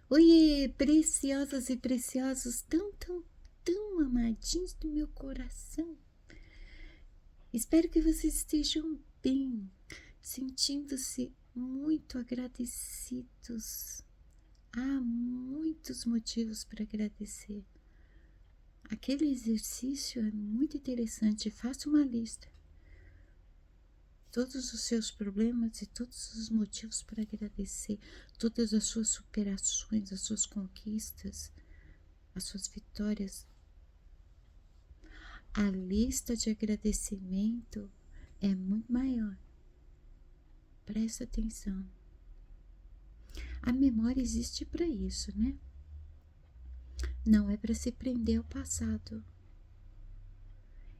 Oiê, preciosas e preciosos, tão amadinhos do meu coração. Espero que vocês estejam bem, sentindo-se muito agradecidos. Há muitos motivos para agradecer. Aquele exercício é muito interessante. Faça uma lista. Todos os seus problemas e todos os motivos para agradecer, todas as suas superações, as suas conquistas, as suas vitórias. A lista de agradecimento é muito maior. Presta atenção. A memória existe para isso, né? Não é para se prender ao passado.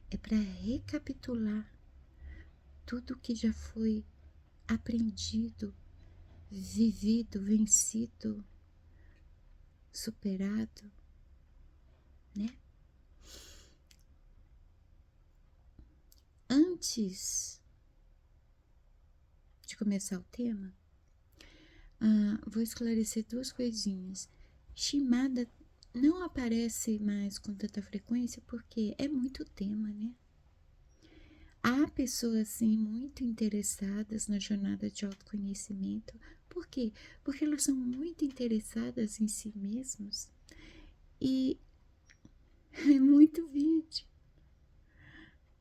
É para recapitular tudo que já foi aprendido, vivido, vencido, superado, né? Antes de começar o tema, vou esclarecer duas coisinhas. Shimada não aparece mais com tanta frequência porque é muito tema, né? Há pessoas, sim, muito interessadas na jornada de autoconhecimento. Por quê? Porque elas são muito interessadas em si mesmas e é muito vídeo.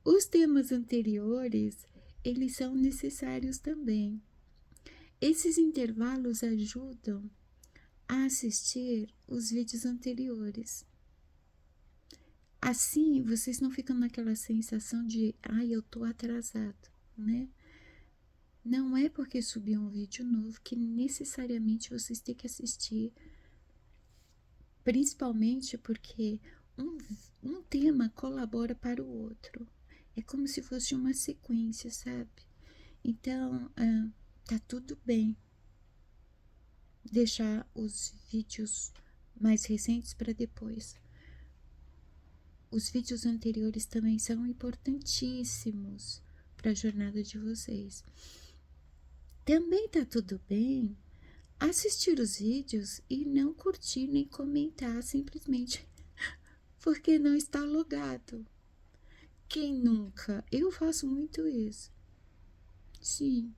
Os temas anteriores, eles são necessários também. Esses intervalos ajudam a assistir os vídeos anteriores. Assim, vocês não ficam naquela sensação de, eu tô atrasado, né? Não é porque subiu um vídeo novo que necessariamente vocês têm que assistir, principalmente porque um tema colabora para o outro. É como se fosse uma sequência, sabe? Então, tá tudo bem deixar os vídeos mais recentes para depois. Os vídeos anteriores também são importantíssimos para a jornada de vocês. Também tá tudo bem assistir os vídeos e não curtir nem comentar simplesmente porque não está logado. Quem nunca? Eu faço muito isso. Sim.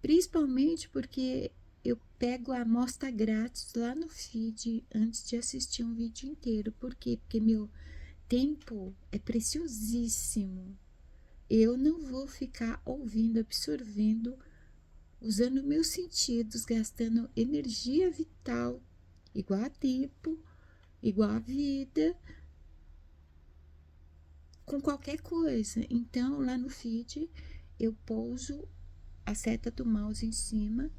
Principalmente porque eu pego a amostra grátis lá no feed antes de assistir um vídeo inteiro. Por quê? Porque meu tempo é preciosíssimo. Eu não vou ficar ouvindo, absorvendo, usando meus sentidos, gastando energia vital, igual a tempo, igual a vida, com qualquer coisa. Então, lá no feed, eu pouso a seta do mouse em cima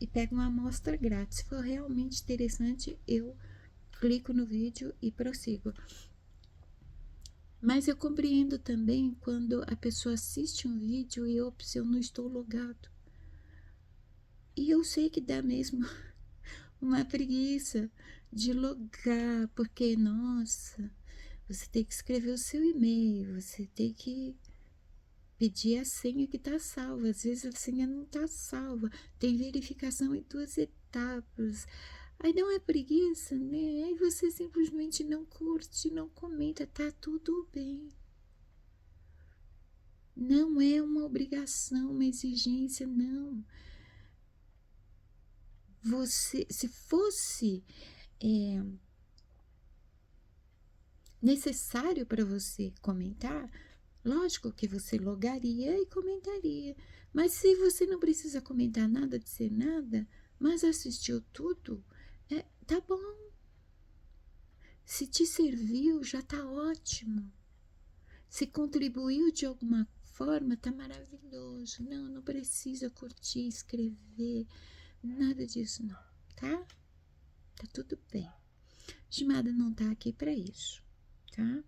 e pego uma amostra grátis. Se for realmente interessante, eu clico no vídeo e prossigo. Mas eu compreendo também quando a pessoa assiste um vídeo e eu não estou logado. E eu sei que dá mesmo uma preguiça de logar, porque, nossa, você tem que escrever o seu e-mail, você tem que pedir a senha que está salva. Às vezes a senha não está salva, tem verificação em 2 etapas. Aí não é preguiça, né? Aí você simplesmente não curte, não comenta, tá tudo bem. Não é uma obrigação, uma exigência, não. Você, se fosse necessário para você comentar, lógico que você logaria e comentaria. Mas se você não precisa comentar nada, dizer nada, mas assistiu tudo, tá bom. Se te serviu, já tá ótimo. Se contribuiu de alguma forma, tá maravilhoso. Não precisa curtir, escrever, nada disso não, tá? Tá tudo bem. Shimada não tá aqui para isso, tá?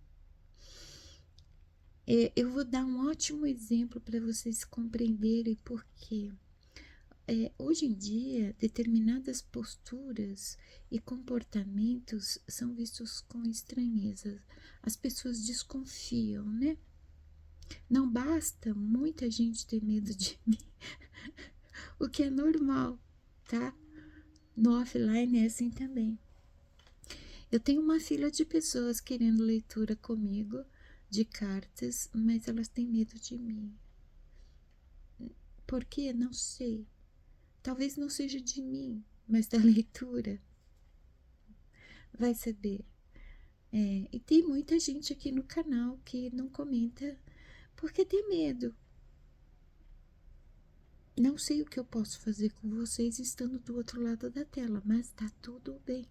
Eu vou dar um ótimo exemplo para vocês compreenderem por quê. Hoje em dia, determinadas posturas e comportamentos são vistos com estranheza. As pessoas desconfiam, né? Não basta muita gente ter medo de mim, o que é normal, tá? No offline é assim também. Eu tenho uma fila de pessoas querendo leitura comigo de cartas, mas elas têm medo de mim. Por quê? Não sei. Talvez não seja de mim, mas da leitura. Vai saber. E tem muita gente aqui no canal que não comenta porque tem medo. Não sei o que eu posso fazer com vocês estando do outro lado da tela, mas tá tudo bem,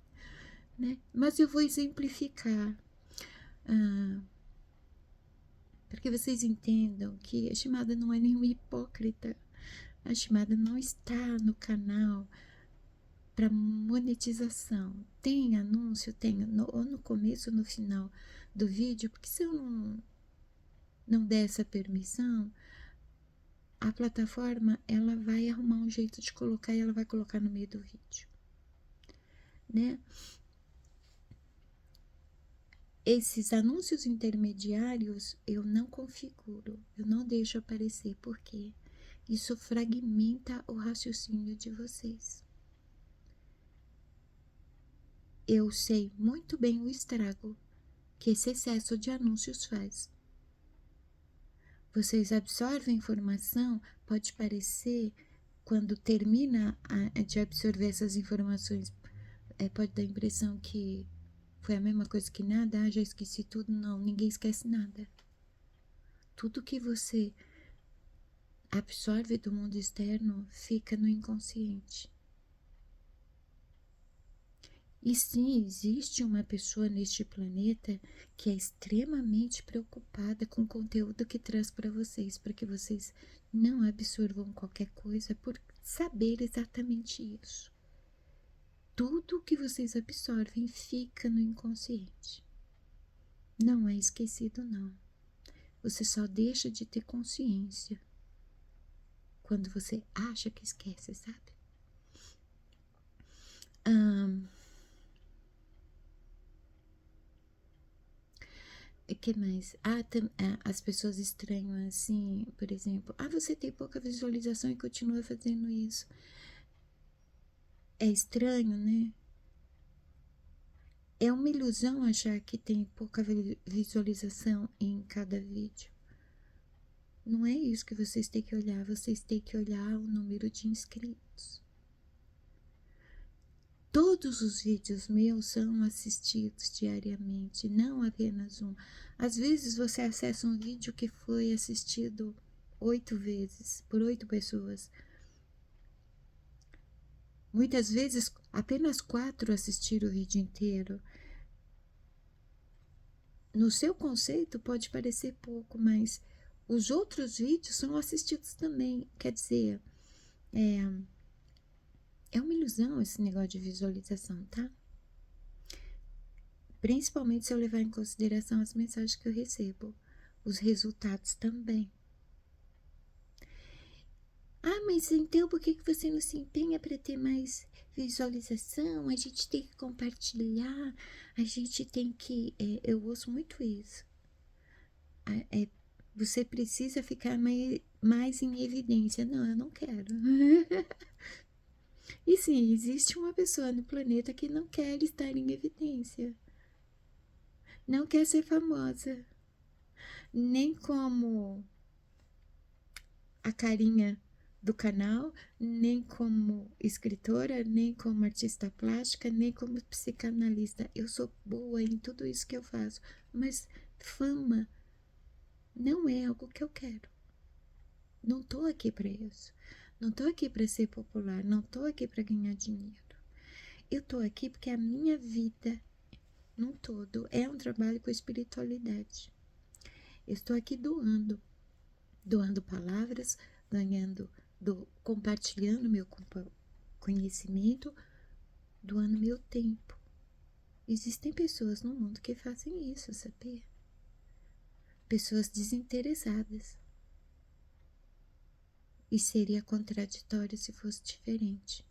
né? Mas eu vou exemplificar, para que vocês entendam que a Shimada não é nenhuma hipócrita. A Shimada não está no canal para monetização. Tem anúncio, tem ou no começo ou no final do vídeo, porque se eu não der essa permissão, a plataforma ela vai arrumar um jeito de colocar e ela vai colocar no meio do vídeo, né? Esses anúncios intermediários eu não configuro, eu não deixo aparecer, porque isso fragmenta o raciocínio de vocês. Eu sei muito bem o estrago que esse excesso de anúncios faz. Vocês absorvem informação, pode parecer, quando termina de absorver essas informações, pode dar a impressão que foi a mesma coisa que nada, já esqueci tudo. Não, ninguém esquece nada. Tudo que você absorve do mundo externo fica no inconsciente. E sim, existe uma pessoa neste planeta que é extremamente preocupada com o conteúdo que traz para vocês, para que vocês não absorvam qualquer coisa por saber exatamente isso. Tudo que vocês absorvem fica no inconsciente. Não é esquecido, não. Você só deixa de ter consciência quando você acha que esquece, sabe? Que mais? As pessoas estranham assim, por exemplo, você tem pouca visualização e continua fazendo isso. É estranho, né? É uma ilusão achar que tem pouca visualização em cada vídeo. Não é isso que vocês têm que olhar, vocês têm que olhar o número de inscritos. Todos os vídeos meus são assistidos diariamente, não apenas um. Às vezes você acessa um vídeo que foi assistido 8 vezes, por 8 pessoas. Muitas vezes apenas 4 assistiram o vídeo inteiro. No seu conceito pode parecer pouco, mas os outros vídeos são assistidos também. Quer dizer, é uma ilusão esse negócio de visualização, tá? Principalmente se eu levar em consideração as mensagens que eu recebo, os resultados também. Mas então por que você não se empenha para ter mais visualização? A gente tem que compartilhar, a gente tem que... eu ouço muito isso. Você precisa ficar mais em evidência. Não, eu não quero. E sim, existe uma pessoa no planeta que não quer estar em evidência. Não quer ser famosa. Nem como a carinha do canal, nem como escritora, nem como artista plástica, nem como psicanalista. Eu sou boa em tudo isso que eu faço, mas fama não é algo que eu quero. Não tô aqui para isso. Não tô aqui para ser popular, não tô aqui para ganhar dinheiro. Eu tô aqui porque a minha vida num todo é um trabalho com espiritualidade. Eu estou aqui doando palavras, compartilhando meu conhecimento, doando meu tempo. Existem pessoas no mundo que fazem isso, sabia? Pessoas desinteressadas. E seria contraditório se fosse diferente.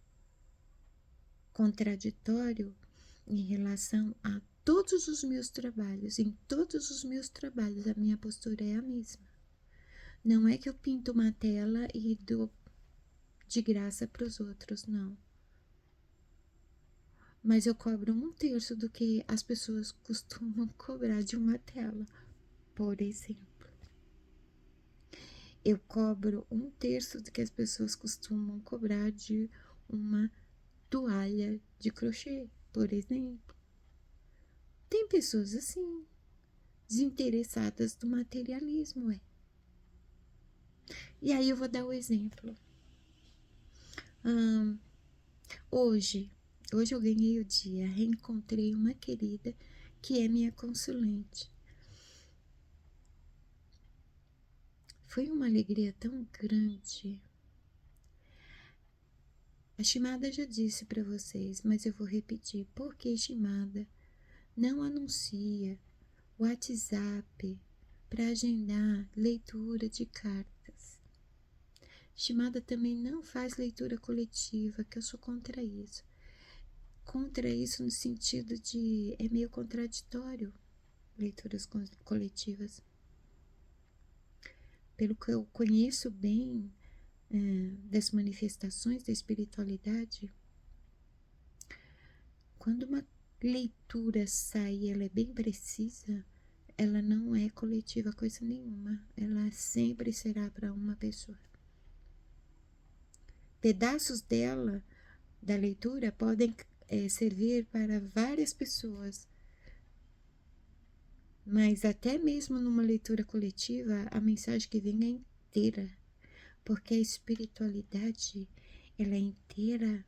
Contraditório em relação a todos os meus trabalhos. Em todos os meus trabalhos, a minha postura é a mesma. Não é que eu pinto uma tela e dou de graça para os outros, não. mas eu cobro 1/3 do que as pessoas costumam cobrar de uma tela, por exemplo. Eu cobro 1/3 do que as pessoas costumam cobrar de uma toalha de crochê, por exemplo. Tem pessoas assim, desinteressadas do materialismo, é. E aí eu vou dar o exemplo. Hoje eu ganhei o dia, reencontrei uma querida que é minha consulente. Foi uma alegria tão grande. A Shimada já disse para vocês, mas eu vou repetir. Por que Shimada não anuncia WhatsApp para agendar leitura de cartas? Shimada também não faz leitura coletiva, que eu sou contra isso. Contra isso no sentido de é meio contraditório leituras coletivas. Pelo que eu conheço bem das manifestações da espiritualidade, quando uma leitura sai e ela é bem precisa, ela não é coletiva coisa nenhuma, ela sempre será para uma pessoa. Pedaços dela, da leitura, podem servir para várias pessoas, mas até mesmo numa leitura coletiva, a mensagem que vem é inteira, porque a espiritualidade, ela é inteira.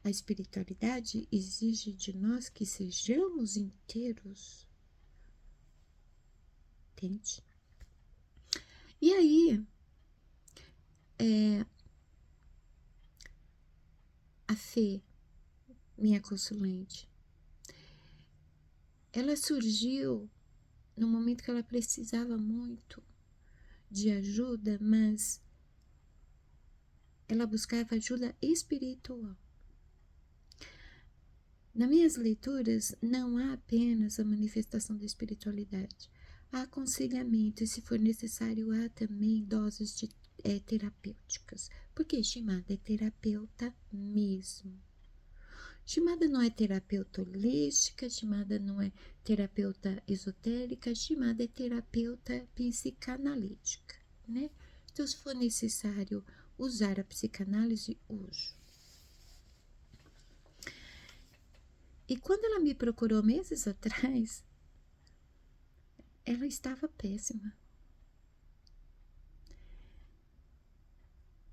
A espiritualidade exige de nós que sejamos inteiros. Entende? E aí, a Fê, minha consulente, ela surgiu no momento que ela precisava muito de ajuda, mas ela buscava ajuda espiritual. Nas minhas leituras, não há apenas a manifestação da espiritualidade. Há aconselhamento e, se for necessário, há também doses de terapêuticas. Porque Shimada é terapeuta mesmo. Shimada não é terapeuta holística, Shimada não é terapeuta esotérica, Shimada é terapeuta psicanalítica, né? Então, se for necessário usar a psicanálise, uso. E quando ela me procurou meses atrás, ela estava péssima.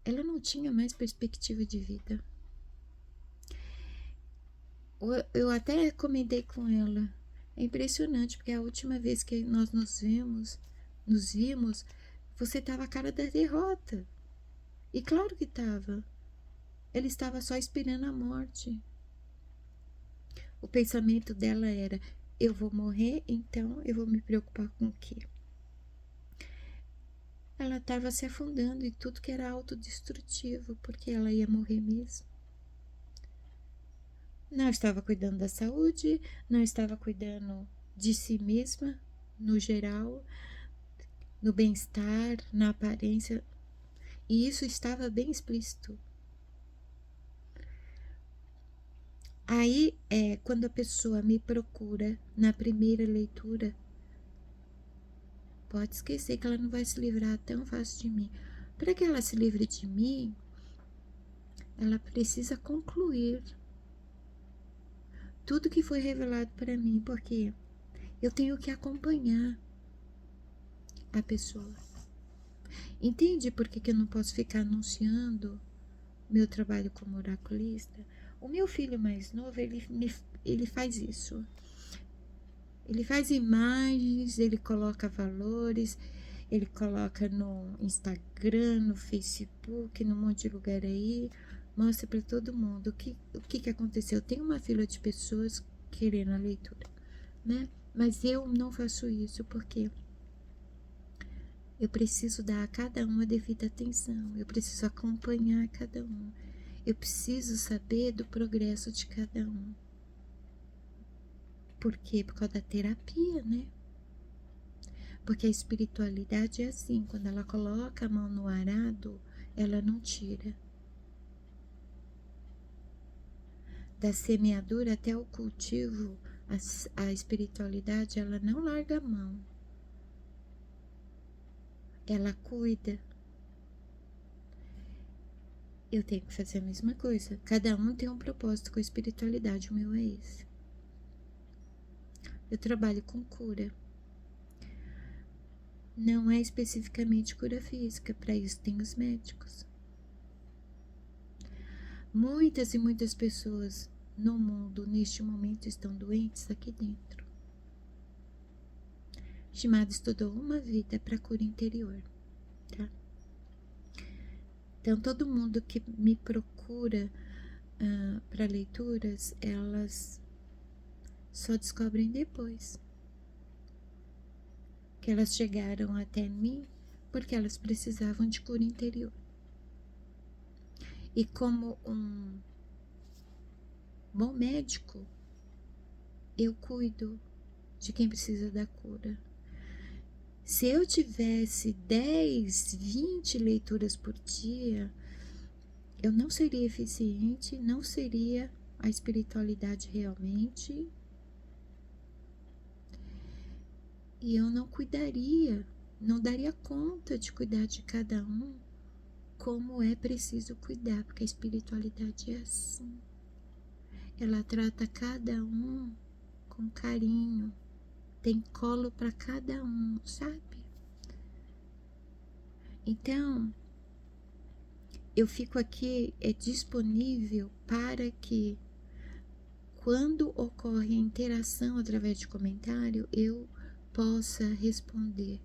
Ela não tinha mais perspectiva de vida. Eu até comentei com ela. É impressionante, porque a última vez que nós nos vimos, você estava a cara da derrota. E claro que estava. Ela estava só esperando a morte. O pensamento dela era: eu vou morrer, então eu vou me preocupar com o quê? Ela estava se afundando em tudo que era autodestrutivo, porque ela ia morrer mesmo. Não estava cuidando da saúde, não estava cuidando de si mesma, no geral, no bem-estar, na aparência. E isso estava bem explícito. Aí, quando a pessoa me procura na primeira leitura, pode esquecer que ela não vai se livrar tão fácil de mim. Para que ela se livre de mim, ela precisa concluir tudo que foi revelado para mim, porque eu tenho que acompanhar a pessoa. Entende por que eu não posso ficar anunciando meu trabalho como oraculista? O meu filho mais novo, ele faz isso. Ele faz imagens, ele coloca valores, ele coloca no Instagram, no Facebook, num monte de lugar aí, mostra para todo mundo o que aconteceu. Tem uma fila de pessoas querendo a leitura, né? Mas eu não faço isso porque eu preciso dar a cada um a devida atenção, eu preciso acompanhar cada um, eu preciso saber do progresso de cada um. Por quê? Por causa da terapia, né? Porque a espiritualidade é assim, quando ela coloca a mão no arado, ela não tira. da semeadura até o cultivo, a espiritualidade, ela não larga a mão. Ela cuida. Eu tenho que fazer a mesma coisa. Cada um tem um propósito com a espiritualidade, o meu é esse. Eu trabalho com cura. Não é especificamente cura física, para isso tem os médicos. Muitas e muitas pessoas no mundo, neste momento, estão doentes aqui dentro. Shimada estudou uma vida para cura interior, tá? Então, todo mundo que me procura para leituras, elas só descobrem depois que elas chegaram até mim porque elas precisavam de cura interior. E como um bom médico, eu cuido de quem precisa da cura. Se eu tivesse 10, 20 leituras por dia, eu não seria eficiente, não seria a espiritualidade realmente, e eu não cuidaria, não daria conta de cuidar de cada um como é preciso cuidar, porque a espiritualidade é assim. Ela trata cada um com carinho, tem colo para cada um, sabe? Então, eu fico aqui disponível para que, quando ocorre a interação através de comentário, eu possa responder.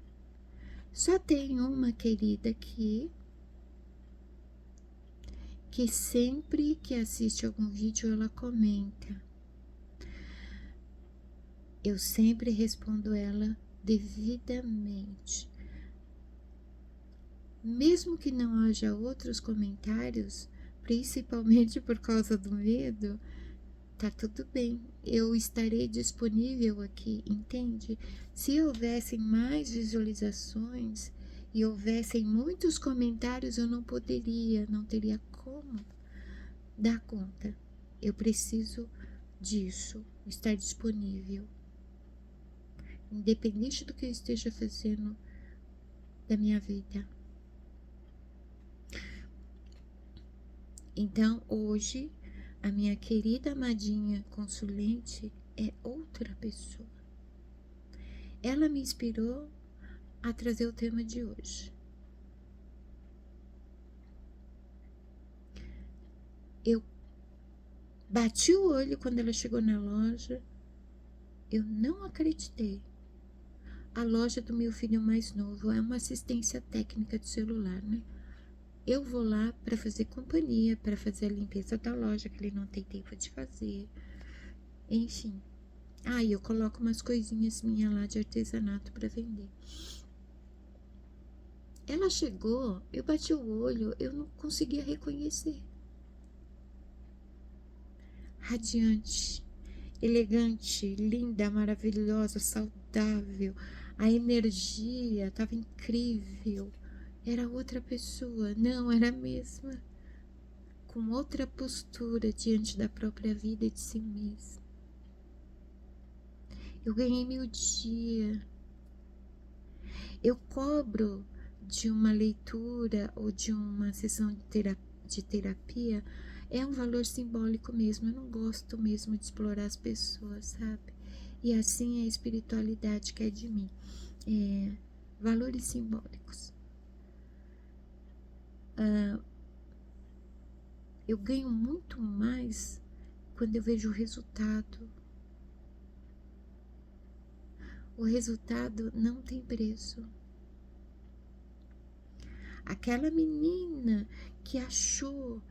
Só tem uma querida aqui que sempre que assiste algum vídeo ela comenta. Eu sempre respondo ela devidamente. Mesmo que não haja outros comentários, principalmente por causa do medo, tá tudo bem. Eu estarei disponível aqui, entende? Se houvessem mais visualizações e houvessem muitos comentários, eu não teria como dar conta. Eu preciso disso, estar disponível. Independente do que eu esteja fazendo da minha vida. Então, hoje, a minha querida amadinha consulente é outra pessoa. Ela me inspirou a trazer o tema de hoje. Eu bati o olho quando ela chegou na loja. Eu não acreditei. A loja do meu filho mais novo é uma assistência técnica de celular, né? Eu vou lá para fazer companhia, para fazer a limpeza da loja, que ele não tem tempo de fazer. Enfim. E eu coloco umas coisinhas minhas lá de artesanato para vender. Ela chegou, eu bati o olho, eu não conseguia reconhecer. Radiante, elegante, linda, maravilhosa, saudável. A energia estava incrível. Era outra pessoa, não, era a mesma. Com outra postura diante da própria vida e de si mesma. Eu ganhei meu dia. Eu cobro de uma leitura ou de uma sessão de terapia, é um valor simbólico mesmo. Eu não gosto mesmo de explorar as pessoas, sabe? E assim a espiritualidade quer de mim. Valores simbólicos. Eu ganho muito mais quando eu vejo o resultado. O resultado não tem preço. Aquela menina que achou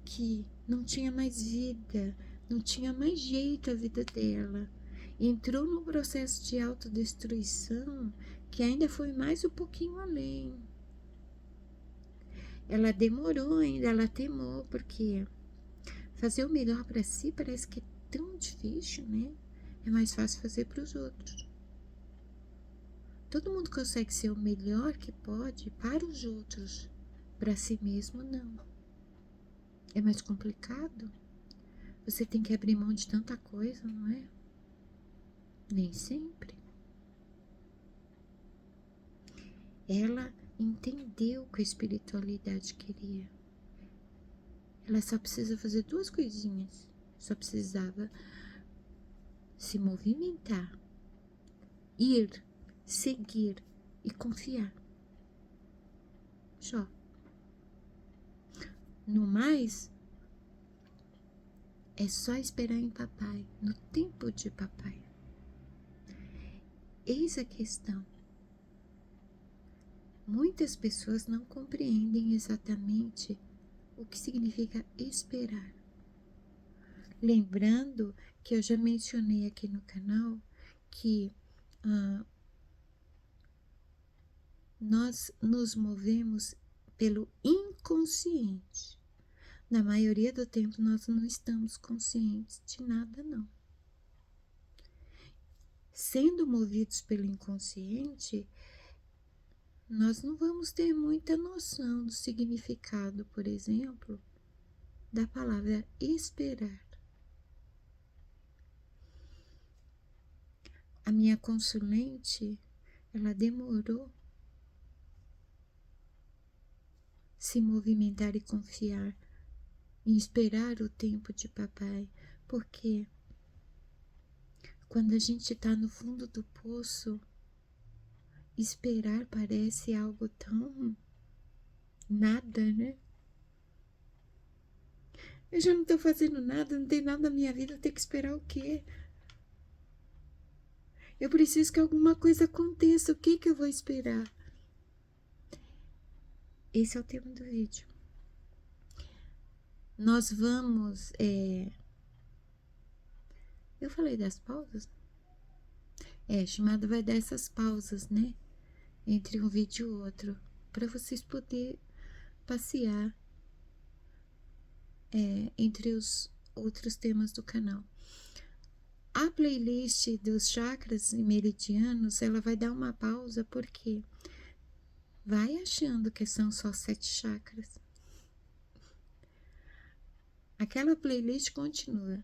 que não tinha mais vida, não tinha mais jeito a vida dela, entrou num processo de autodestruição que ainda foi mais um pouquinho além. Ela demorou ainda, ela temou, porque fazer o melhor para si parece que é tão difícil, né? É mais fácil fazer para os outros. Todo mundo consegue ser o melhor que pode para os outros, para si mesmo não. É mais complicado. você tem que abrir mão de tanta coisa, não é? Nem sempre. Ela entendeu o que a espiritualidade queria. Ela só precisa fazer duas coisinhas. Só precisava se movimentar, ir, seguir e confiar. Só. No mais, é só esperar em papai, no tempo de papai. Eis a questão. Muitas pessoas não compreendem exatamente o que significa esperar. Lembrando que eu já mencionei aqui no canal que nós nos movemos pelo inconsciente. Na maioria do tempo nós não estamos conscientes de nada, não. Sendo movidos pelo inconsciente, nós não vamos ter muita noção do significado, por exemplo, da palavra esperar. A minha consulente, ela demorou se movimentar e confiar em esperar o tempo de papai, porque quando a gente está no fundo do poço, esperar parece algo tão nada, né? Eu já não estou fazendo nada, não tem nada na minha vida, eu tenho que esperar o quê? Eu preciso que alguma coisa aconteça, o que eu vou esperar? Esse é o tema do vídeo. Nós vamos... Eu falei das pausas? Chamada vai dar essas pausas, né? Entre um vídeo e outro, para vocês poderem passear entre os outros temas do canal. A playlist dos chakras e meridianos, ela vai dar uma pausa porque vai achando que são só 7 chakras. Aquela playlist continua.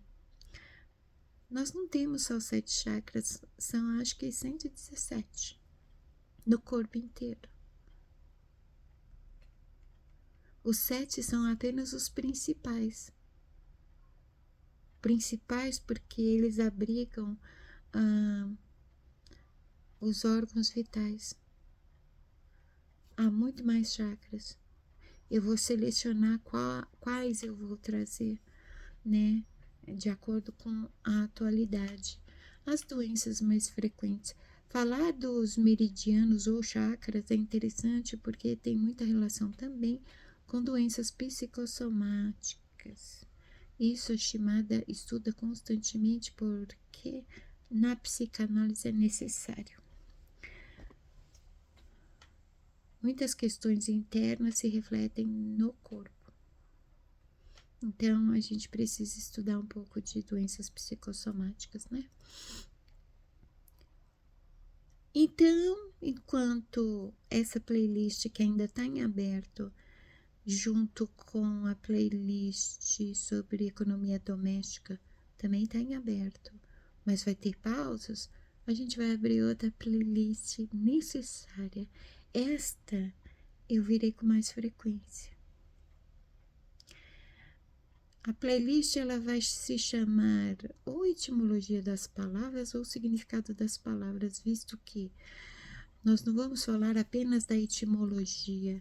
Nós não temos só 7 chakras, são acho que 117 no corpo inteiro. Os 7 são apenas os principais. Principais porque eles abrigam os órgãos vitais. Há muito mais chakras. Eu vou selecionar quais eu vou trazer, né? De acordo com a atualidade. As doenças mais frequentes. Falar dos meridianos ou chakras é interessante porque tem muita relação também com doenças psicossomáticas. Isso a Shimada estuda constantemente porque na psicanálise é necessário. Muitas questões internas se refletem no corpo. Então, a gente precisa estudar um pouco de doenças psicossomáticas, né? Então, enquanto essa playlist que ainda está em aberto, junto com a playlist sobre economia doméstica, também está em aberto, mas vai ter pausas, a gente vai abrir outra playlist necessária. Esta eu virei com mais frequência. A playlist ela vai se chamar ou etimologia das palavras ou significado das palavras, visto que nós não vamos falar apenas da etimologia,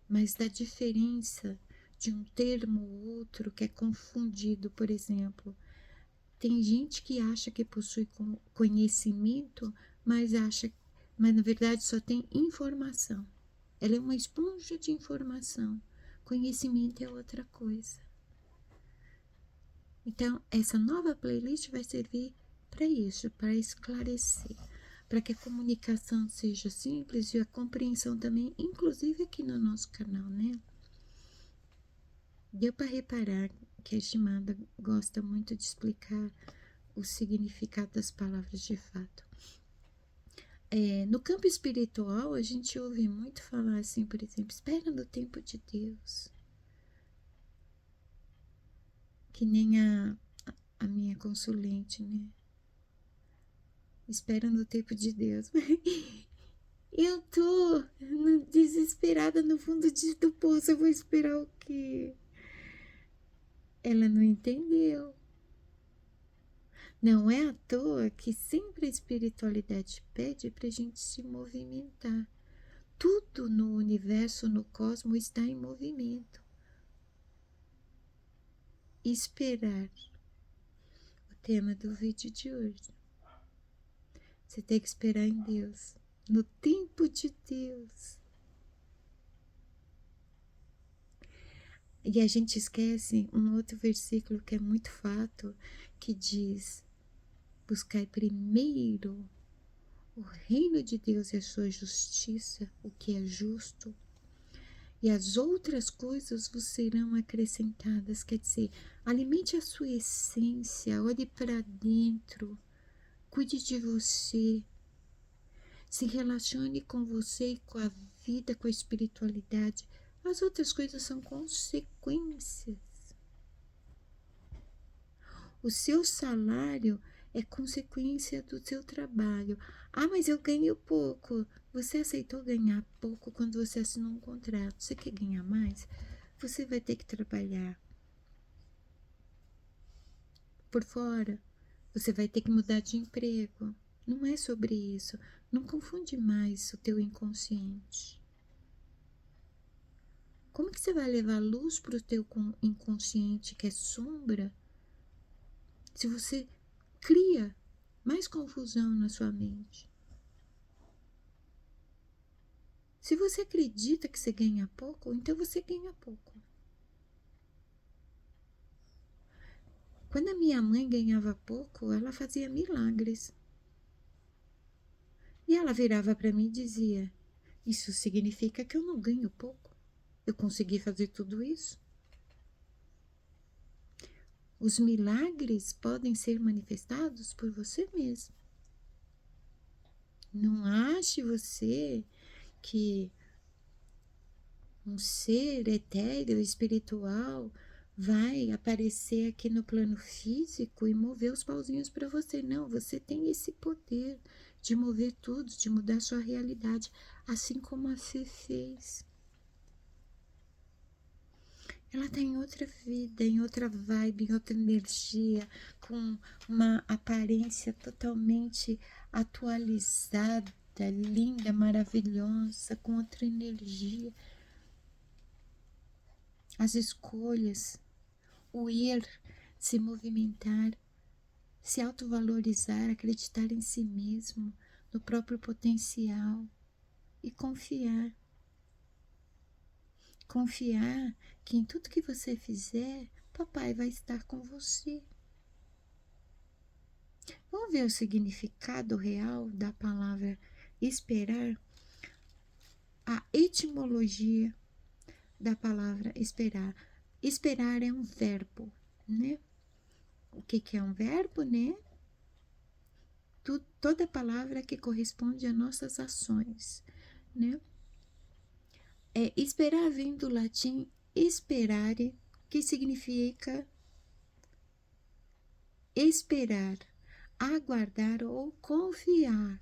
mas da diferença de um termo ou outro que é confundido. Por exemplo, tem gente que acha que possui conhecimento, mas na verdade só tem informação. Ela é uma esponja de informação. Conhecimento é outra coisa. Então, essa nova playlist vai servir para isso, para esclarecer, para que a comunicação seja simples e a compreensão também, inclusive aqui no nosso canal, né? Deu para reparar que a Shimada gosta muito de explicar o significado das palavras de fato. No campo espiritual, a gente ouve muito falar assim, por exemplo, espera no tempo de Deus. que nem a minha consulente, né? Espera no tempo de Deus. Eu tô desesperada no fundo do poço, eu vou esperar o quê? Ela não entendeu. Não é à toa que sempre a espiritualidade pede para a gente se movimentar. Tudo no universo, no cosmos, está em movimento. Esperar. O tema do vídeo de hoje. Você tem que esperar em Deus, no tempo de Deus. E a gente esquece um outro versículo que é muito fato, que diz: buscai primeiro o reino de Deus e a sua justiça, o que é justo, e as outras coisas vos serão acrescentadas. Quer dizer, alimente a sua essência, olhe para dentro, cuide de você, se relacione com você e com a vida, com a espiritualidade. As outras coisas são consequências. O seu salário é consequência do seu trabalho. Ah, mas eu ganho pouco. Você aceitou ganhar pouco quando você assinou um contrato. Você quer ganhar mais? Você vai ter que trabalhar por fora. Você vai ter que mudar de emprego. Não é sobre isso. Não confunde mais o teu inconsciente. Como que você vai levar luz para o teu inconsciente, que é sombra, se você cria mais confusão na sua mente? Se você acredita que você ganha pouco, então você ganha pouco. Quando a minha mãe ganhava pouco, ela fazia milagres. E ela virava para mim e dizia: isso significa que eu não ganho pouco. Eu consegui fazer tudo isso. Os milagres podem ser manifestados por você mesmo. Não ache você que um ser etéreo, espiritual, vai aparecer aqui no plano físico e mover os pauzinhos para você. Não, você tem esse poder de mover tudo, de mudar sua realidade, assim como a Fê fez. Ela está em outra vida, em outra vibe, em outra energia, com uma aparência totalmente atualizada, linda, maravilhosa, com outra energia. As escolhas, o ir, se movimentar, se autovalorizar, acreditar em si mesmo, no próprio potencial e confiar. Confiar que em tudo que você fizer, papai vai estar com você. Vamos ver o significado real da palavra esperar? A etimologia da palavra esperar. Esperar é um verbo, né? O que é um verbo, né? Toda palavra que corresponde a nossas ações, né? Esperar vem do latim esperare, que significa esperar, aguardar ou confiar.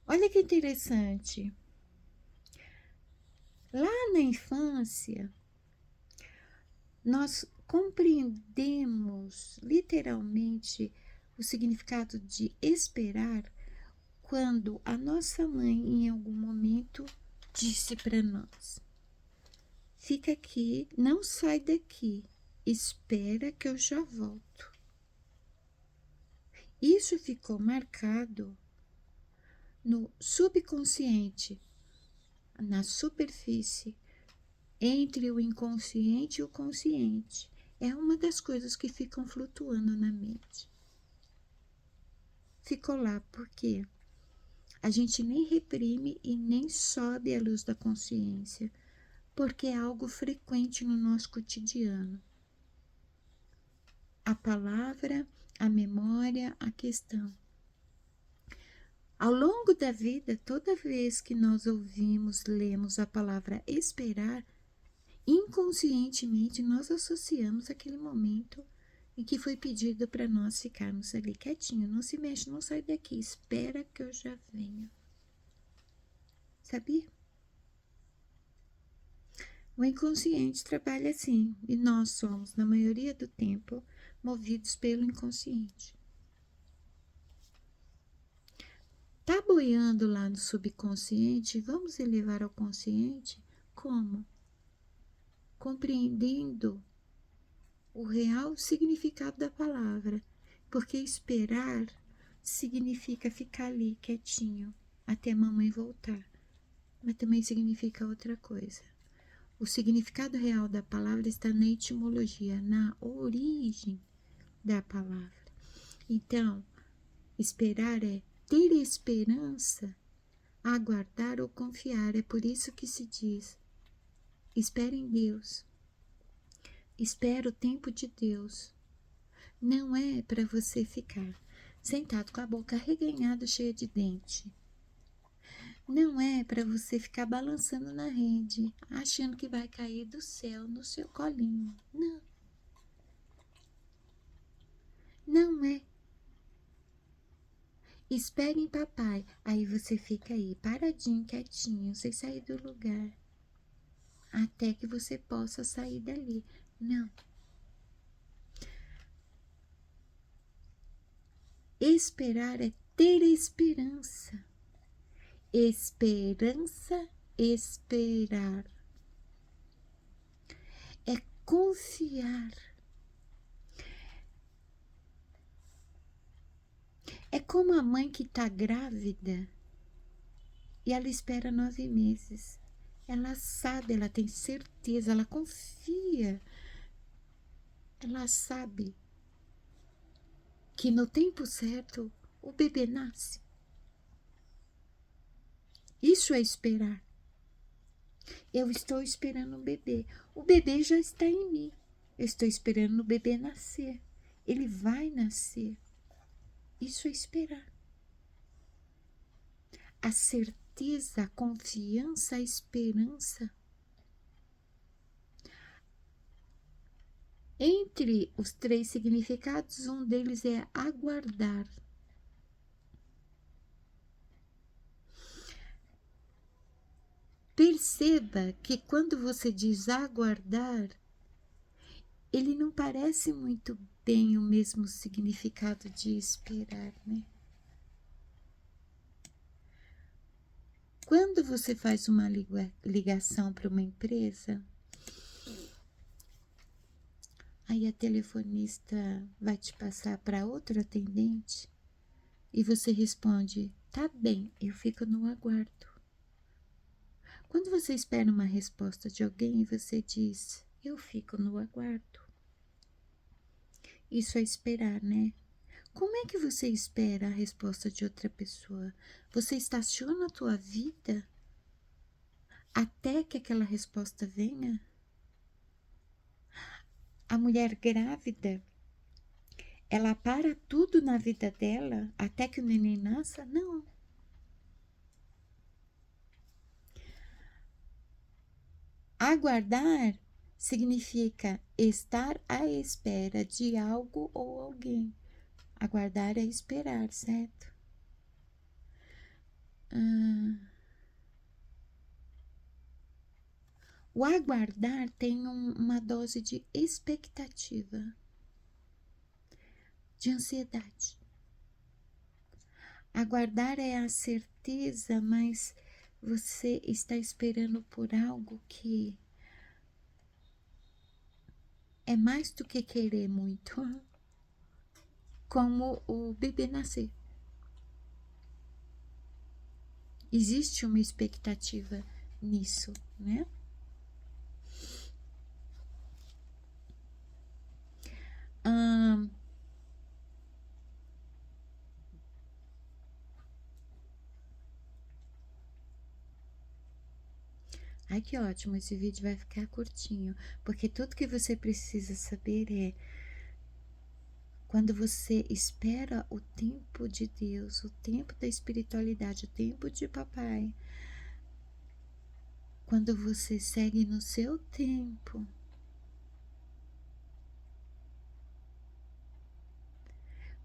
Olha que interessante. Lá na infância, nós compreendemos literalmente o significado de esperar quando a nossa mãe, em algum momento, disse para nós: fica aqui, não sai daqui, espera que eu já volto. Isso ficou marcado no subconsciente, na superfície, entre o inconsciente e o consciente. É uma das coisas que ficam flutuando na mente. Ficou lá porque a gente nem reprime e nem sobe a luz da consciência, porque é algo frequente no nosso cotidiano. A palavra, a memória, a questão. Ao longo da vida, toda vez que nós ouvimos, lemos a palavra esperar, inconscientemente nós associamos aquele momento em que foi pedido para nós ficarmos ali quietinho, não se mexe, não sai daqui, espera que eu já venho. Sabia? O inconsciente trabalha assim, e nós somos, na maioria do tempo, movidos pelo inconsciente. Tá boiando lá no subconsciente, vamos elevar ao consciente? Como? Compreendendo o real significado da palavra, porque esperar significa ficar ali quietinho até a mamãe voltar, mas também significa outra coisa. O significado real da palavra está na etimologia, na origem da palavra. Então, esperar é ter esperança, aguardar ou confiar. É por isso que se diz: espere em Deus. Espera o tempo de Deus. Não é para você ficar sentado com a boca arreganhada, cheia de dente. Não é para você ficar balançando na rede, achando que vai cair do céu no seu colinho. Não. Não é. Espere em papai. Aí você fica aí, paradinho, quietinho, sem sair do lugar. Até que você possa sair dali. Não. Esperar é ter esperança. Esperança, esperar. É confiar. É como a mãe que está grávida e ela espera 9 meses. Ela sabe, ela tem certeza, ela confia. Ela sabe que no tempo certo o bebê nasce. Isso é esperar. Eu estou esperando um bebê. O bebê já está em mim. Eu estou esperando o bebê nascer. Ele vai nascer. Isso é esperar. A certeza, a confiança, a esperança. Entre os 3 significados, um deles é aguardar. Perceba que quando você diz aguardar, ele não parece muito bem o mesmo significado de esperar, né? Quando você faz uma ligação para uma empresa, aí a telefonista vai te passar para outro atendente e você responde: tá bem, eu fico no aguardo. Quando você espera uma resposta de alguém e você diz: eu fico no aguardo. Isso é esperar, né? Como é que você espera a resposta de outra pessoa? Você estaciona a tua vida até que aquela resposta venha? A mulher grávida, ela para tudo na vida dela até que o neném nasça? Não. Aguardar significa estar à espera de algo ou alguém. Aguardar é esperar, certo? O aguardar tem uma dose de expectativa, de ansiedade. Aguardar é a certeza, mas você está esperando por algo que é mais do que querer muito, como o bebê nascer. Existe uma expectativa nisso, né? Ai, que ótimo, esse vídeo vai ficar curtinho, porque tudo que você precisa saber é quando você espera o tempo de Deus, o tempo da espiritualidade, o tempo de papai. quando você segue no seu tempo,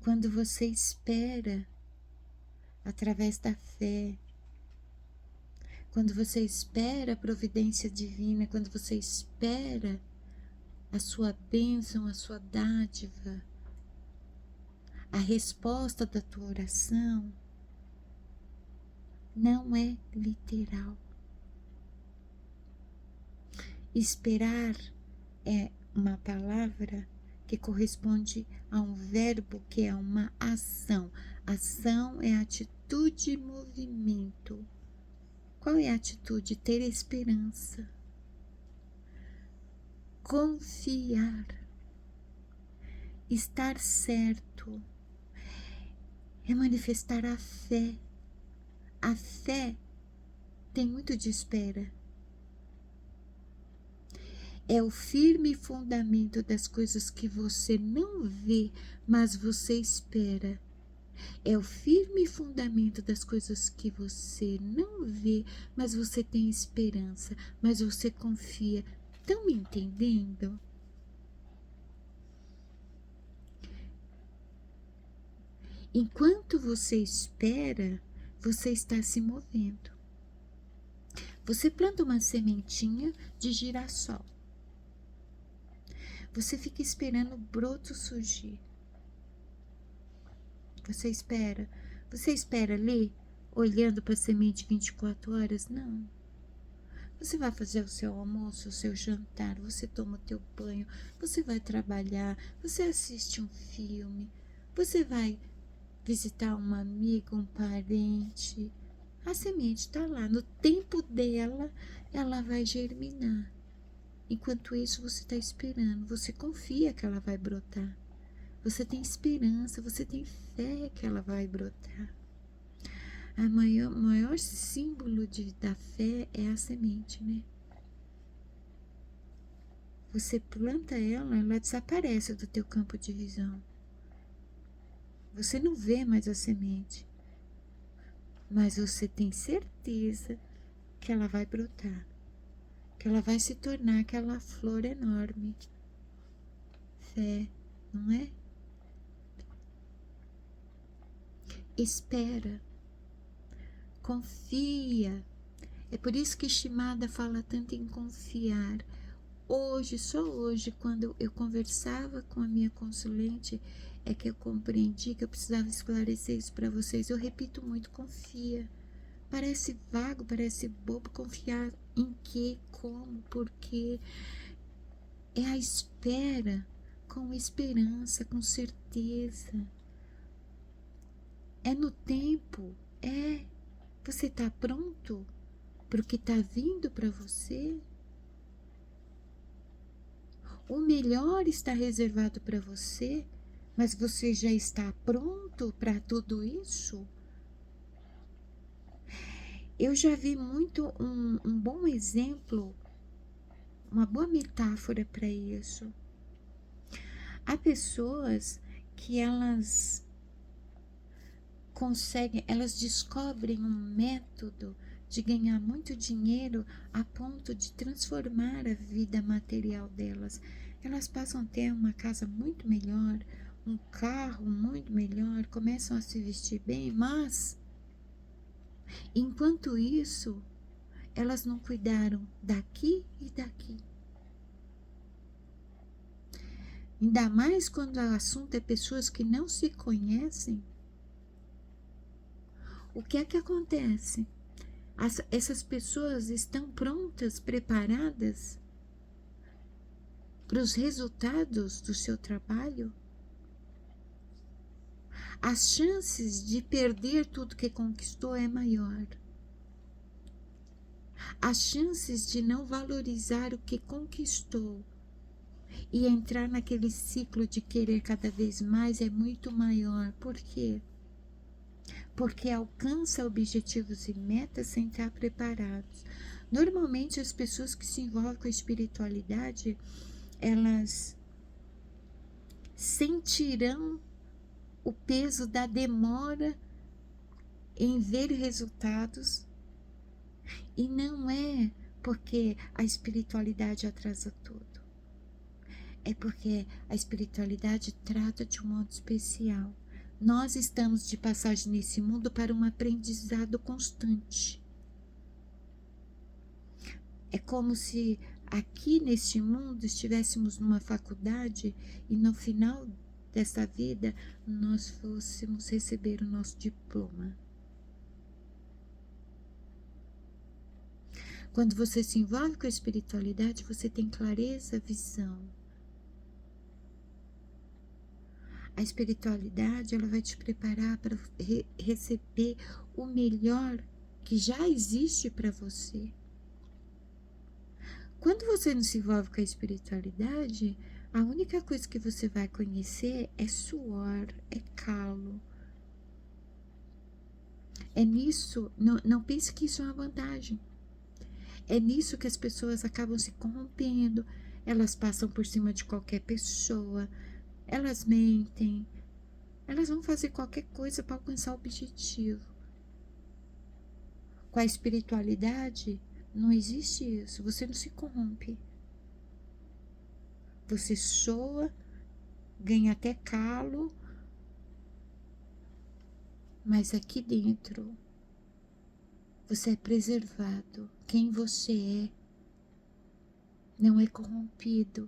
quando você espera através da fé, quando você espera a providência divina, quando você espera a sua bênção, a sua dádiva, a resposta da tua oração, não é literal. Esperar é uma palavra que corresponde a um verbo que é uma ação. Ação é atitude e movimento. Qual é a atitude? Ter esperança. Confiar. Estar certo. É manifestar a fé. A fé tem muito de espera. É o firme fundamento das coisas que você não vê, mas você espera. É o firme fundamento das coisas que você não vê, mas você tem esperança, mas você confia. Estão me entendendo? Enquanto você espera, você está se movendo. Você planta uma sementinha de girassol. Você fica esperando o broto surgir. Você espera ali, olhando para a semente 24 horas? Não. Você vai fazer o seu almoço, o seu jantar, você toma o teu banho, você vai trabalhar, você assiste um filme, você vai visitar uma amiga, um parente. A semente está lá, no tempo dela, ela vai germinar. Enquanto isso, você está esperando, você confia que ela vai brotar. Você tem esperança, você tem fé que ela vai brotar. O maior símbolo da fé é a semente, né? Você planta ela, ela desaparece do teu campo de visão. Você não vê mais a semente, mas você tem certeza que ela vai brotar, que ela vai se tornar aquela flor enorme. Fé, não é? Espera, confia. É por isso que Shimada fala tanto em confiar. Hoje, só hoje, quando eu conversava com a minha consulente, é que eu compreendi que eu precisava esclarecer isso para vocês. Eu repito muito, confia. Parece vago, parece bobo, confiar em quê, como, por quê. É a espera, com esperança, com certeza. É no tempo, Você está pronto para o que está vindo para você? O melhor está reservado para você, mas você já está pronto para tudo isso? Eu já vi muito um bom exemplo, uma boa metáfora para isso. Há pessoas que elas descobrem um método de ganhar muito dinheiro a ponto de transformar a vida material delas. Elas passam a ter uma casa muito melhor, um carro muito melhor, começam a se vestir bem, mas enquanto isso, elas não cuidaram daqui e daqui. Ainda mais quando o assunto é pessoas que não se conhecem. O que é que acontece? Essas pessoas estão prontas, preparadas para os resultados do seu trabalho? As chances de perder tudo que conquistou é maior. As chances de não valorizar o que conquistou e entrar naquele ciclo de querer cada vez mais é muito maior. Por quê? Porque alcança objetivos e metas sem estar preparados. Normalmente as pessoas que se envolvem com a espiritualidade, elas sentirão o peso da demora em ver resultados, e não é porque a espiritualidade atrasa tudo. É porque a espiritualidade trata de um modo especial. Nós estamos de passagem nesse mundo para um aprendizado constante. É como se aqui neste mundo estivéssemos numa faculdade e no final dessa vida nós fôssemos receber o nosso diploma. Quando você se envolve com a espiritualidade, você tem clareza, visão. A espiritualidade, ela vai te preparar para receber o melhor que já existe para você. Quando você não se envolve com a espiritualidade, a única coisa que você vai conhecer é suor, é calo. É nisso, não pense que isso é uma vantagem. É nisso que as pessoas acabam se corrompendo. Elas passam por cima de qualquer pessoa, elas mentem, elas vão fazer qualquer coisa para alcançar o objetivo. Com a espiritualidade, não existe isso. Você não se corrompe. Você soa, ganha até calo, mas aqui dentro você é preservado. Quem você é não é corrompido.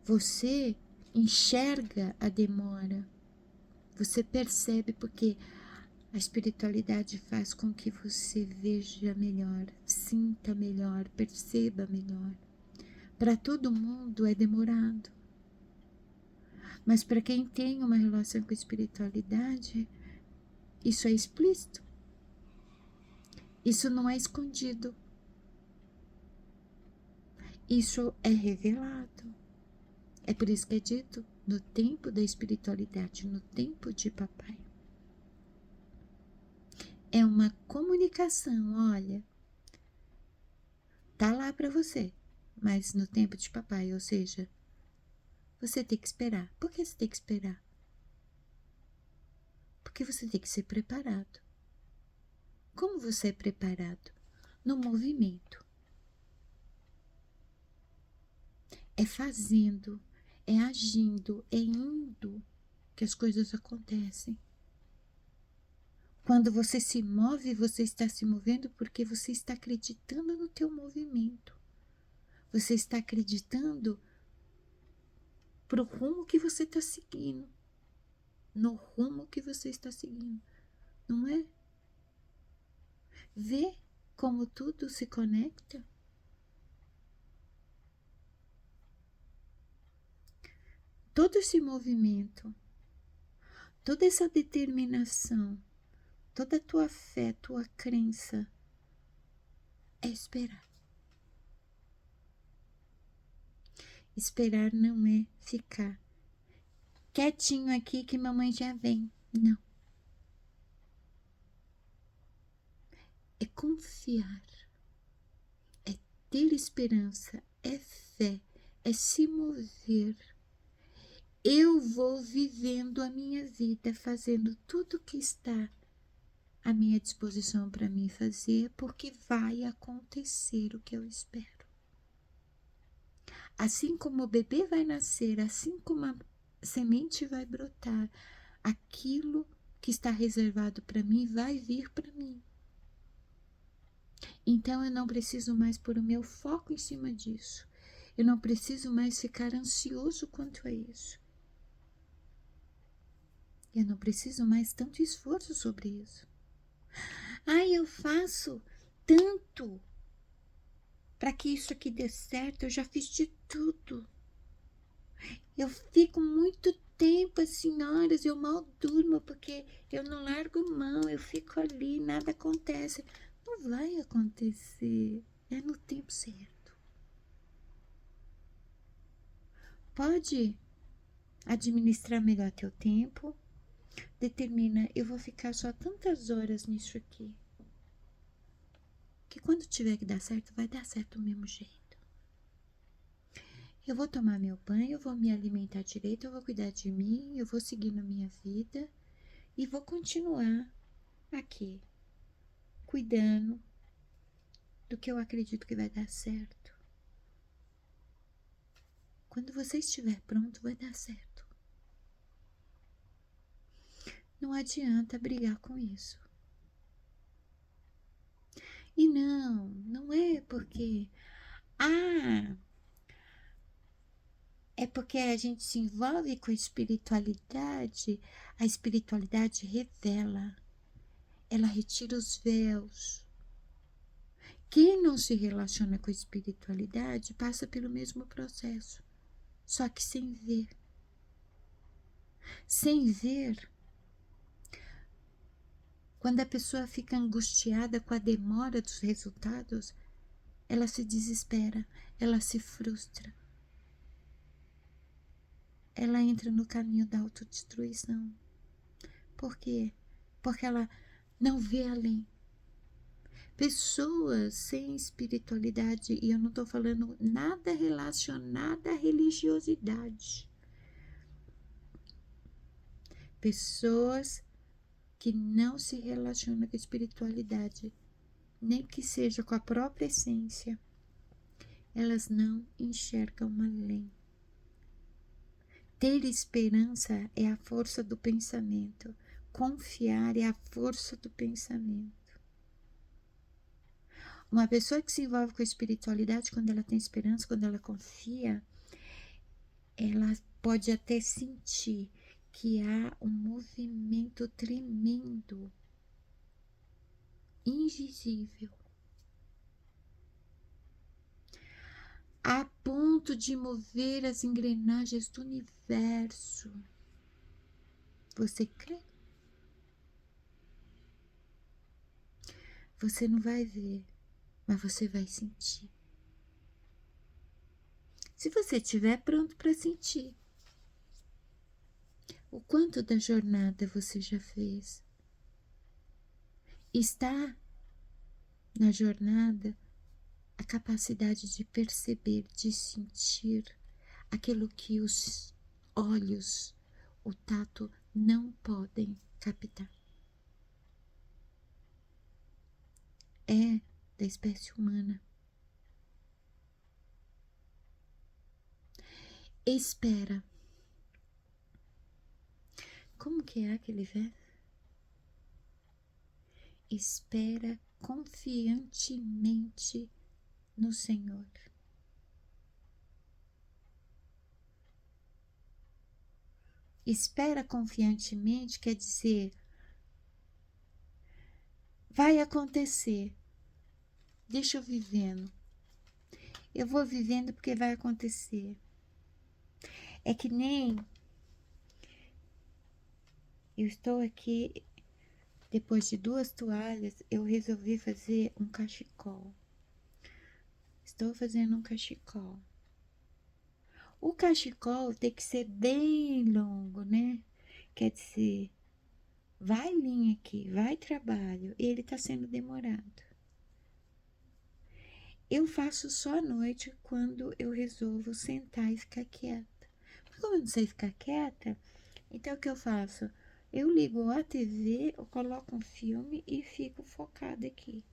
Você enxerga a demora. Você percebe porque a espiritualidade faz com que você veja melhor, sinta melhor, perceba melhor. Para todo mundo é demorado. Mas para quem tem uma relação com a espiritualidade, isso é explícito. Isso não é escondido. Isso é revelado. É por isso que é dito, no tempo da espiritualidade, no tempo de papai. É uma comunicação, olha, tá lá para você, mas no tempo de papai, ou seja, você tem que esperar. Por que você tem que esperar? Porque você tem que ser preparado. Como você é preparado? No movimento. É fazendo, é agindo, é indo que as coisas acontecem. Quando você se move, você está se movendo porque você está acreditando no teu movimento. Você está acreditando pro rumo que você está seguindo. No rumo que você está seguindo. Não é? Vê como tudo se conecta. Todo esse movimento, toda essa determinação, toda a tua fé, tua crença, é esperar. Esperar não é ficar quietinho aqui que mamãe já vem. Não. É confiar, é ter esperança, é fé, é se mover. Eu vou vivendo a minha vida, fazendo tudo que está à minha disposição para mim fazer, porque vai acontecer o que eu espero. Assim como o bebê vai nascer, assim como a semente vai brotar, aquilo que está reservado para mim vai vir para mim. Então eu não preciso mais pôr o meu foco em cima disso. Eu não preciso mais ficar ansioso quanto a isso. Eu não preciso mais tanto esforço sobre isso. Ai, eu faço tanto para que isso aqui dê certo, eu já fiz de tudo. Eu fico muito tempo, assim, horas, eu mal durmo porque eu não largo mão, eu fico ali, nada acontece. Não vai acontecer, é no tempo certo. Pode administrar melhor teu tempo, determina, eu vou ficar só tantas horas nisso aqui, que quando tiver que dar certo, vai dar certo do mesmo jeito. Eu vou tomar meu banho, eu vou me alimentar direito, eu vou cuidar de mim, eu vou seguir na minha vida e vou continuar aqui, cuidando do que eu acredito que vai dar certo. Quando você estiver pronto, vai dar certo. Não adianta brigar com isso. E não é porque, ah, é porque a gente se envolve com a espiritualidade revela, ela retira os véus. Quem não se relaciona com a espiritualidade passa pelo mesmo processo, só que sem ver. Sem ver, quando a pessoa fica angustiada com a demora dos resultados, ela se desespera, ela se frustra. Ela entra no caminho da autodestruição. Por quê? Porque ela não vê além. Pessoas sem espiritualidade, e eu não estou falando nada relacionado à religiosidade. Pessoas que não se relacionam com a espiritualidade, nem que seja com a própria essência, elas não enxergam além. Ter esperança é a força do pensamento. Confiar é a força do pensamento. Uma pessoa que se envolve com a espiritualidade, quando ela tem esperança, quando ela confia, ela pode até sentir que há um movimento tremendo, invisível, a ponto de mover as engrenagens do universo. Você crê? Você não vai ver, mas você vai sentir. Se você estiver pronto para sentir, o quanto da jornada você já fez? Está na jornada a capacidade de perceber, de sentir aquilo que os olhos, o tato não podem captar. É da espécie humana. Espera. Como que é aquele verso? Espera confiantemente no Senhor. Espera confiantemente quer dizer, vai acontecer. Deixa eu vivendo. Eu vou vivendo porque vai acontecer. É que nem eu estou aqui, depois de 2 toalhas, eu resolvi fazer um cachecol. Estou fazendo um cachecol. O cachecol tem que ser bem longo, né? Quer dizer, vai linha aqui, vai trabalho, e ele está sendo demorado. Eu faço só à noite quando eu resolvo sentar e ficar quieta. Mas como eu não sei ficar quieta, então o que eu faço? Eu ligo a TV, eu coloco um filme e fico focada aqui,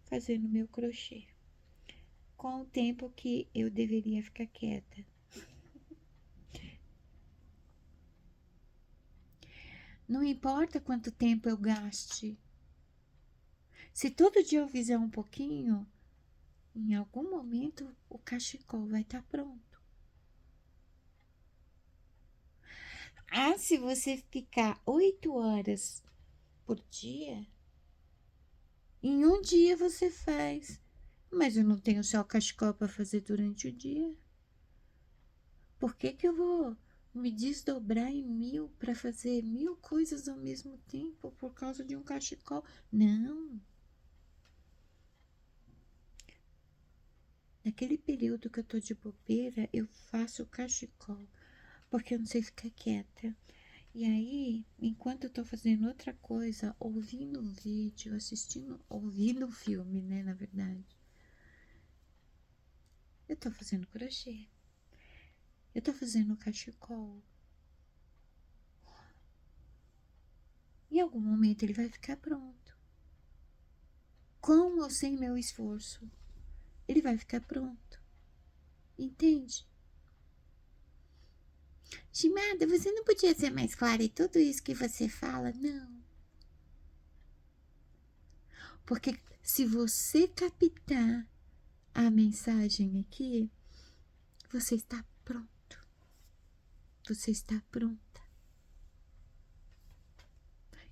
fazendo meu crochê. Com o tempo que eu deveria ficar quieta. Não importa quanto tempo eu gaste. Se todo dia eu fizer um pouquinho, em algum momento o cachecol vai estar pronto. Ah, se você ficar 8 horas por dia, em um dia você faz. Mas eu não tenho só cachecol para fazer durante o dia. Por que que eu vou me desdobrar em 1000 para fazer 1000 coisas ao mesmo tempo por causa de um cachecol? Não. Naquele período que eu tô de bobeira, eu faço o cachecol, porque eu não sei ficar quieta. E aí, enquanto eu tô fazendo outra coisa, ouvindo um vídeo, ouvindo um filme, né, na verdade, eu tô fazendo crochê. Eu tô fazendo cachecol. Em algum momento ele vai ficar pronto. com ou sem meu esforço, ele vai ficar pronto. Entende? Shimada, você não podia ser mais clara em tudo isso que você fala? Não. Porque se você captar a mensagem aqui, você está pronto. Você está pronta.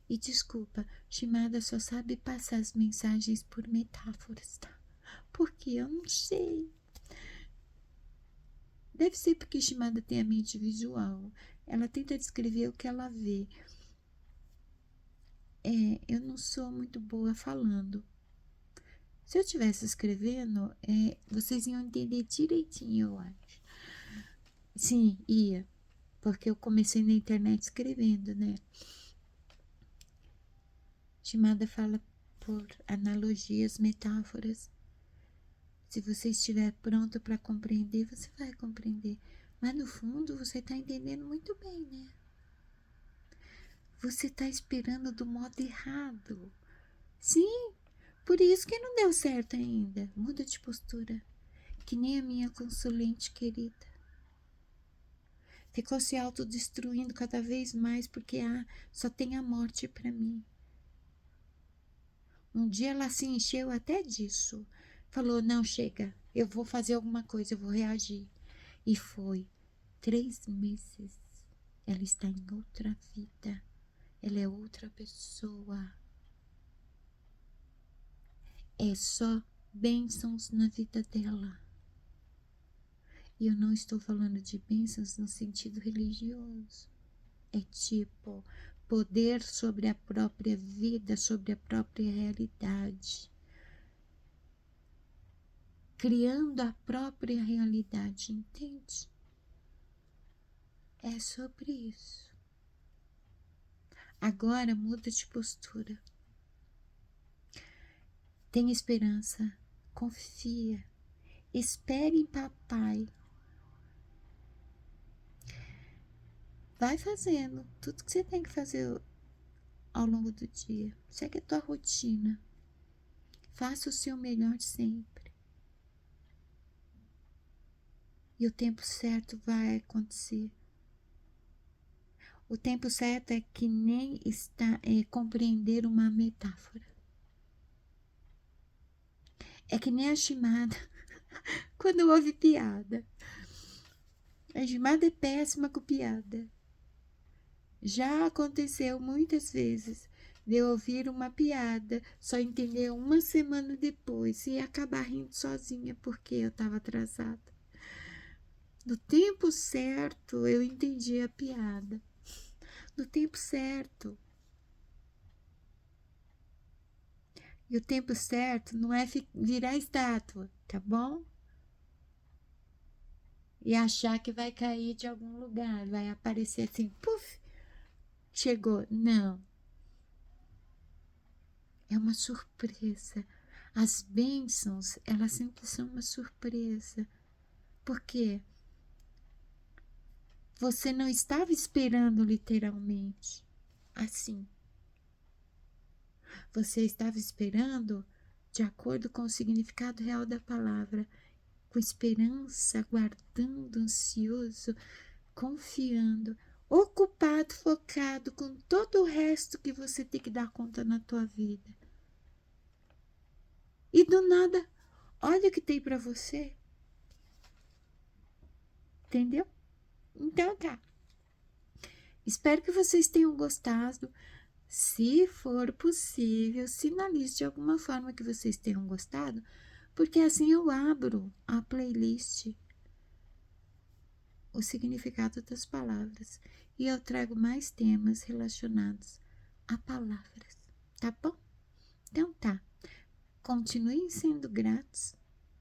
E desculpa, Shimada só sabe passar as mensagens por metáforas, tá? Porque eu não sei. Deve ser porque Shimada tem a mente visual. Ela tenta descrever o que ela vê. Eu não sou muito boa falando. Se eu estivesse escrevendo, vocês iam entender direitinho, eu acho. Sim, ia. Porque eu comecei na internet escrevendo, né? Shimada fala por analogias, metáforas. Se você estiver pronto para compreender, você vai compreender. Mas no fundo, você está entendendo muito bem, né? Você está esperando do modo errado. Sim, por isso que não deu certo ainda. Muda de postura. Que nem a minha consulente querida. Ficou se autodestruindo cada vez mais porque só tem a morte para mim. Um dia ela se encheu até disso. Falou, não, chega, eu vou fazer alguma coisa, eu vou reagir. E foi 3 meses. Ela está em outra vida. Ela é outra pessoa. É só bênçãos na vida dela. E eu não estou falando de bênçãos no sentido religioso. É tipo poder sobre a própria vida, sobre a própria realidade. Criando a própria realidade, entende? É sobre isso. Agora muda de postura. Tenha esperança, confia, espere em papai. Vai fazendo tudo que você tem que fazer ao longo do dia. Segue a tua rotina. Faça o seu melhor sempre. E o tempo certo vai acontecer. O tempo certo é que nem compreender uma metáfora. É que nem a Shimada, quando ouve piada. A Shimada é péssima com piada. Já aconteceu muitas vezes de eu ouvir uma piada, só entender uma semana depois e acabar rindo sozinha porque eu estava atrasada. No tempo certo, eu entendi a piada. No tempo certo. E o tempo certo não é virar estátua, tá bom? E achar que vai cair de algum lugar, vai aparecer assim, puf, chegou. Não. É uma surpresa. As bênçãos, elas sempre são uma surpresa. Por quê? Você não estava esperando literalmente assim. Você estava esperando de acordo com o significado real da palavra, com esperança, aguardando, ansioso, confiando, ocupado, focado com todo o resto que você tem que dar conta na tua vida. E do nada, olha o que tem para você. Entendeu? Então tá. Espero que vocês tenham gostado. Se for possível, sinalize de alguma forma que vocês tenham gostado, porque assim eu abro a playlist, o significado das palavras, e eu trago mais temas relacionados a palavras, tá bom? Então tá. Continuem sendo gratos,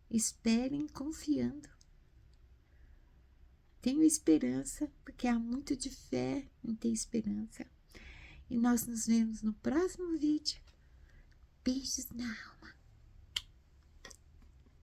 esperem confiando. Tenho esperança, porque há muito de fé em ter esperança. E nós nos vemos no próximo vídeo. Beijos na alma.